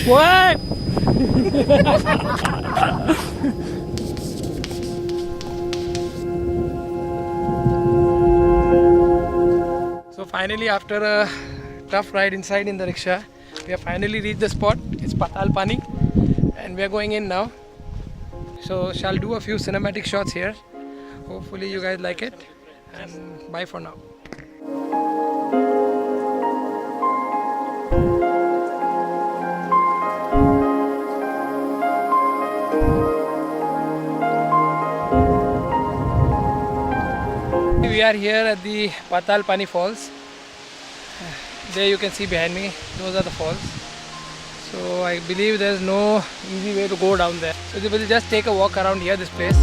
What? So finally, after a tough ride inside in the rickshaw, we have finally reached the spot. It's Patalpani and we are going in now. So shall do a few cinematic shots here. Hopefully you guys like it, and bye for now. We are here at the Patalpani Falls. There you can see behind me, those are the falls. So I believe there is no easy way to go down there. So we will just take a walk around here, this place.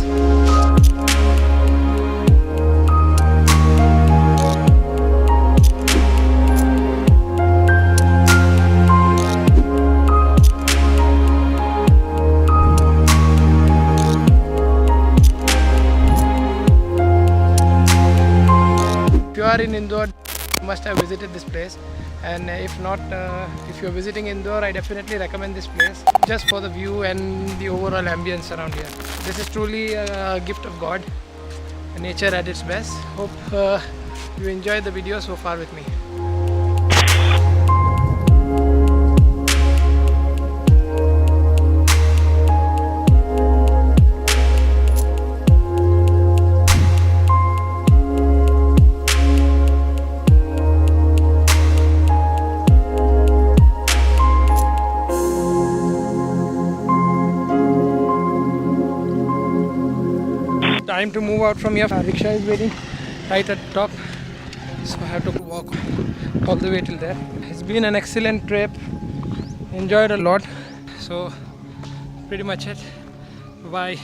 If you are in Indore, you must have visited this place, and if not, if you are visiting Indore, I definitely recommend this place just for the view and the overall ambience around here. This is truly a gift of God, nature at its best. Hope you enjoyed the video so far with me. Time to move out from here. Our rickshaw is waiting right at the top, so I have to walk all the way till there. It's been an excellent trip, enjoyed a lot, so pretty much it. Bye.